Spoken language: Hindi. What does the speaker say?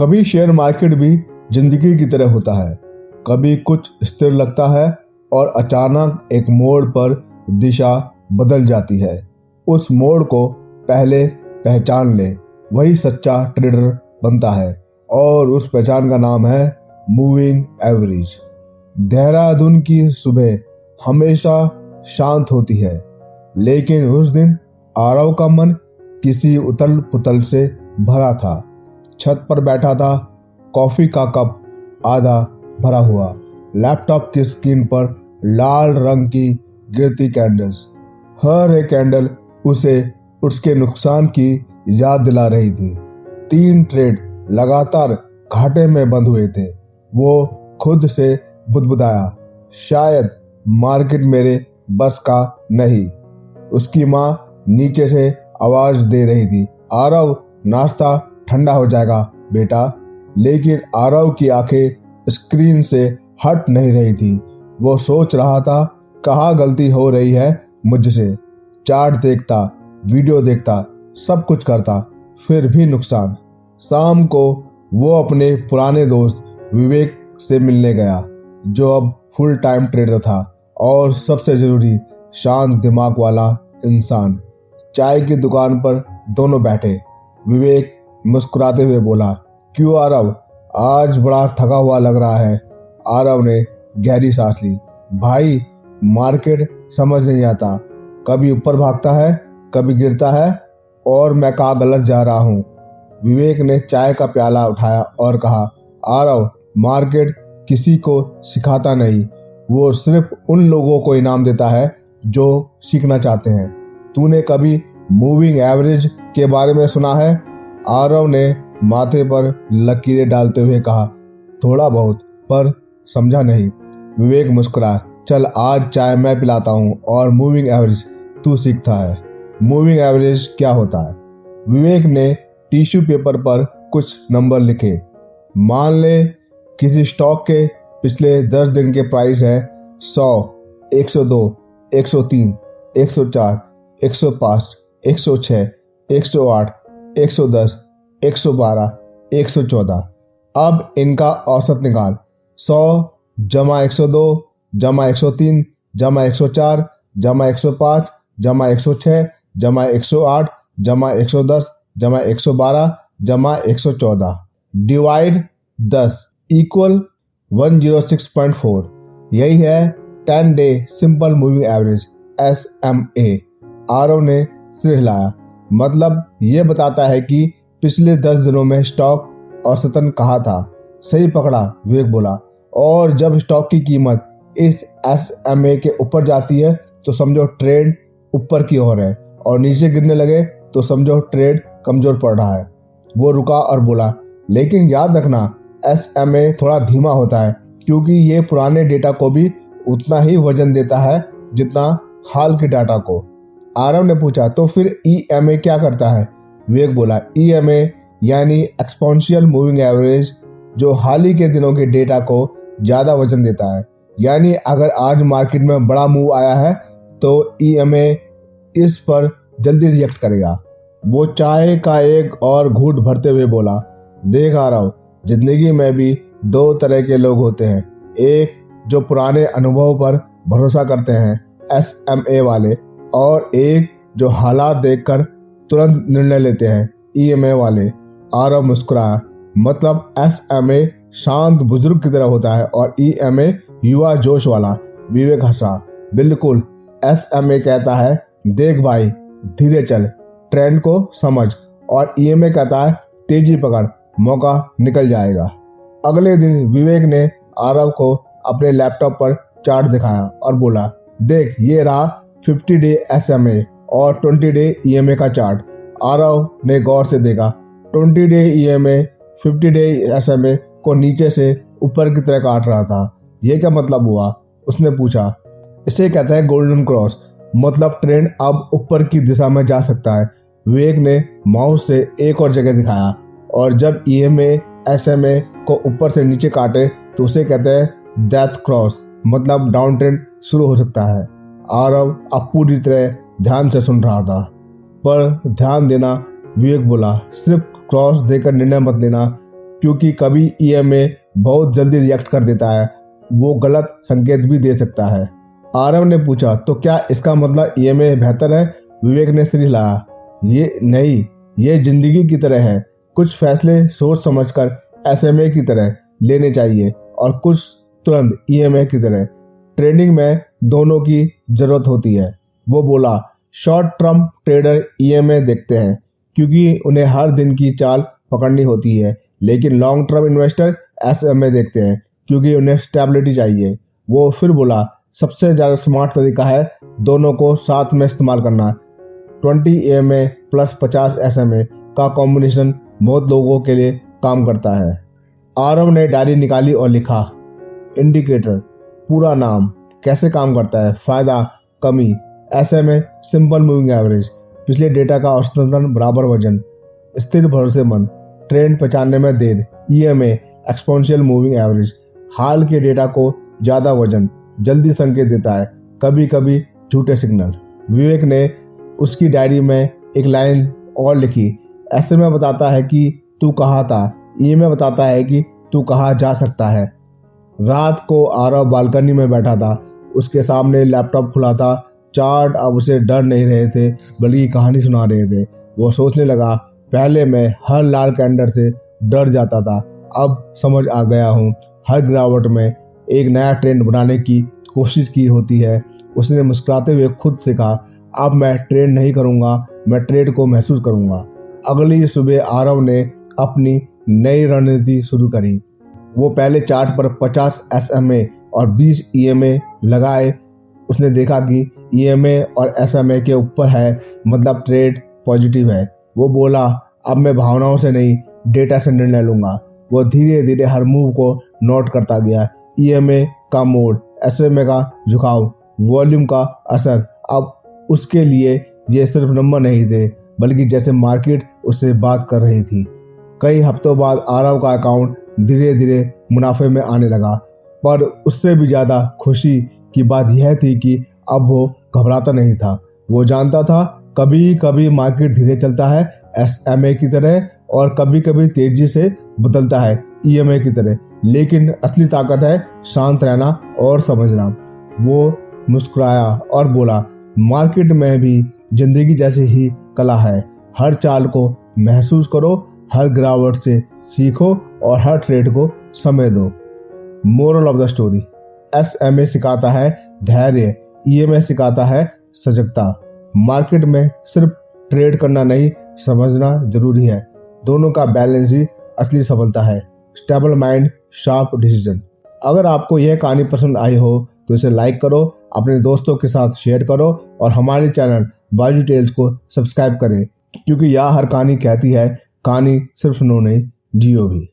कभी शेयर मार्केट भी जिंदगी की तरह होता है। कभी कुछ स्थिर लगता है और अचानक एक मोड़ पर दिशा बदल जाती है। उस मोड़ को पहले पहचान ले, वही सच्चा ट्रेडर बनता है। और उस पहचान का नाम है मूविंग एवरेज। देहरादून की सुबह हमेशा शांत होती है, लेकिन उस दिन आरव का मन किसी उथल पुथल से भरा था। छत पर बैठा था, कॉफी का कप आधा भरा हुआ, लैपटॉप की स्क्रीन पर लाल रंग की गिरती कैंडल्स। हर एक कैंडल उसे उसके नुकसान की याद दिला रही थी। 3 ट्रेड लगातार घाटे में बंद हुए थे। वो खुद से बुदबुदाया, शायद मार्केट मेरे बस का नहीं। उसकी माँ नीचे से आवाज दे रही थी, आरव नाश्ता ठंडा हो जाएगा बेटा। लेकिन आरव की आंखें स्क्रीन से हट नहीं रही थी। वो सोच रहा था, कहाँ गलती हो रही है मुझसे। चार्ट देखता, वीडियो देखता, सब कुछ करता, फिर भी नुकसान। शाम को वो अपने पुराने दोस्त विवेक से मिलने गया, जो अब फुल टाइम ट्रेडर था और सबसे जरूरी शांत दिमाग वाला इंसान। चाय की दुकान पर दोनों बैठे। विवेक मुस्कुराते हुए बोला, क्यों आरव, आज बड़ा थका हुआ लग रहा है। आरव ने गहरी सांस ली। भाई, मार्केट समझ नहीं आता, कभी ऊपर भागता है, कभी गिरता है, और मैं कहाँ गलत जा रहा हूँ। विवेक ने चाय का प्याला उठाया और कहा, आरव, मार्केट किसी को सिखाता नहीं, वो सिर्फ उन लोगों को इनाम देता है जो सीखना चाहते हैं। तूने कभी मूविंग एवरेज के बारे में सुना है? आरव ने माथे पर लकीरें डालते हुए कहा, थोड़ा बहुत, पर समझा नहीं। विवेक मुस्कुराया, चल आज चाय मैं पिलाता हूँ और मूविंग एवरेज तू सीखता है। मूविंग एवरेज क्या होता है? विवेक ने टिश्यू पेपर पर कुछ नंबर लिखे। मान ले किसी स्टॉक के पिछले 10 दिन के प्राइस है 100, 102, 103, 104, 105, 106, 108, 110, 112, 114। अब इनका औसत निकाल। 100 जमा 102 जमा 103 जमा 104 जमा 105 जमा 106 जमा 108 जमा 110 जमा 112 जमा 114 डिवाइड 10 इक्वल 106.4। यही है 10 day simple moving average SMA। Aarav ने सिर हिलाया। मतलब ये बताता है कि पिछले 10 दिनों में स्टॉक औसतन कहाँ था। सही पकड़ा, विवेक बोला। और जब स्टॉक की कीमत इस SMA के ऊपर जाती है तो समझो ट्रेड ऊपर की ओर है, और नीचे गिरने लगे तो समझो ट्रेड कमजोर पड़ रहा है। वो रुका और बोला, लेकिन याद रखना SMA थोड़ा धीमा होता है, क्योंकि ये पुराने डेटा को भी उतना ही वजन देता है जितना हाल के डाटा को। आरव ने पूछा, तो फिर EMA क्या करता है? विवेक बोला, EMA यानी एक्सपोनेंशियल मूविंग एवरेज, जो हाल ही के दिनों के डेटा को ज्यादा वजन देता है। यानी अगर आज मार्केट में बड़ा मूव आया है तो EMA इस पर जल्दी रिएक्ट करेगा। वो चाय का एक और घूंट भरते हुए बोला, देख आरव, जिंदगी में भी 2 तरह के लोग होते हैं। एक जो पुराने अनुभव पर भरोसा करते हैं, SMA वाले, और एक जो हालात देखकर तुरंत निर्णय लेते हैं, EMA वाले। आरव मुस्कुराया, मतलब SMA शांत बुजुर्ग की तरह होता है और EMA युवा जोश वाला। विवेक हंसा, बिल्कुल। SMA कहता है, देख भाई, धीरे चल, ट्रेंड को समझ, और EMA कहता है, तेजी पकड़, मौका निकल जाएगा। अगले दिन विवेक ने आरव को अपने लैपटॉप पर चार्ट दिखाया और बोला, देख, ये रहा 50 डे SMA और 20 डे EMA का चार्ट। आरव ने गौर से देखा। 20 डे EMA 50 डे SMA को नीचे से ऊपर की तरह काट रहा था। यह क्या मतलब हुआ? उसने पूछा। इसे कहते हैं गोल्डन क्रॉस, मतलब ट्रेंड अब ऊपर की दिशा में जा सकता है। विवेक ने माउस से एक और जगह दिखाया, और जब EMA SMA को ऊपर से नीचे काटे तो उसे कहते हैं डेथ क्रॉस, मतलब डाउन ट्रेंड शुरू हो सकता है। आरव अब पूरी तरह ध्यान से सुन रहा था। पर ध्यान देना, विवेक बोला, सिर्फ क्रॉस देकर निर्णय मत लेना, क्योंकि कभी ईएमए बहुत जल्दी रिएक्ट कर देता है, वो गलत संकेत भी दे सकता है। आरव ने पूछा, तो क्या इसका मतलब ईएमए बेहतर है? विवेक ने सिर हिलाया, ये नहीं, ये जिंदगी की तरह है। कुछ फैसले सोच समझकर एसएमए की तरह लेने चाहिए और कुछ तुरंत ईएमए की तरह। ट्रेडिंग में दोनों की जरूरत होती है। वो बोला, शॉर्ट टर्म ट्रेडर ईएमए देखते हैं क्योंकि उन्हें हर दिन की चाल पकड़नी होती है, लेकिन लॉन्ग टर्म इन्वेस्टर एसएमए देखते हैं क्योंकि उन्हें स्टेबिलिटी चाहिए। वो फिर बोला, सबसे ज़्यादा स्मार्ट तरीका है दोनों को साथ में इस्तेमाल करना। 20 ईएमए प्लस 50 एसएमए का कॉम्बिनेशन बहुत लोगों के लिए काम करता है। आरव ने डायरी निकाली और लिखा, इंडिकेटर, पूरा नाम, कैसे काम करता है, फायदा, कमी, एसएमए, सिंपल मूविंग एवरेज, पिछले डेटा का औसतन बराबर वजन, स्थिर भरोसेमंद, ट्रेंड पहचानने में देर, ईएमए, एक्सपोनेंशियल मूविंग एवरेज, हाल के डेटा को ज़्यादा वजन, जल्दी संकेत देता है, कभी कभी झूठे सिग्नल। विवेक ने उसकी डायरी में एक लाइन और लिखी, एसएमए बताता है कि तू कहाँ था, ईएमए बताता है कि तू कहाँ जा सकता है। रात को आरव बालकनी में बैठा था, उसके सामने लैपटॉप खुला था। चार्ट अब उसे डर नहीं रहे थे बल्कि कहानी सुना रहे थे। वो सोचने लगा, पहले मैं हर लाल कैंडल से डर जाता था, अब समझ आ गया हूँ, हर गिरावट में एक नया ट्रेंड बनाने की कोशिश की होती है। उसने मुस्कुराते हुए खुद से कहा, अब मैं ट्रेंड नहीं करूँगा, मैं ट्रेड को महसूस करूँगा। अगली सुबह आरव ने अपनी नई रणनीति शुरू करी। वो पहले चार्ट पर 50 एसएमए और 20 ईएमए लगाए। उसने देखा कि ईएमए और एसएमए के ऊपर है, मतलब ट्रेड पॉजिटिव है। वो बोला, अब मैं भावनाओं से नहीं, डेटा से निर्णय लूंगा। वो धीरे धीरे हर मूव को नोट करता गया, ईएमए का मोड, एसएमए का झुकाव, वॉल्यूम का असर। अब उसके लिए ये सिर्फ नंबर नहीं थे, बल्कि जैसे मार्केट उससे बात कर रही थी। कई हफ्तों बाद आरव का अकाउंट धीरे धीरे मुनाफे में आने लगा, पर उससे भी ज़्यादा खुशी की बात यह थी कि अब वो घबराता नहीं था। वो जानता था कभी कभी मार्केट धीरे चलता है एसएमए की तरह, और कभी कभी तेजी से बदलता है ईएमए की तरह, लेकिन असली ताकत है शांत रहना और समझना। वो मुस्कुराया और बोला, मार्केट में भी जिंदगी जैसी ही कला है। हर चाल को महसूस करो, हर गिरावट से सीखो और हर ट्रेड को समय दो। Moral of the story, SMA सिखाता है धैर्य, ईएमए सिखाता है सजगता। मार्केट में सिर्फ ट्रेड करना नहीं, समझना जरूरी है। दोनों का बैलेंस ही असली सफलता है। Stable mind, sharp decision. अगर आपको यह कहानी पसंद आई हो तो इसे लाइक करो, अपने दोस्तों के साथ शेयर करो और हमारे चैनल बाजू टेल्स को सब्सक्राइब करें, क्योंकि यह हर कहानी कहती है, कहानी सिर्फ सुनो नहीं, जियो भी।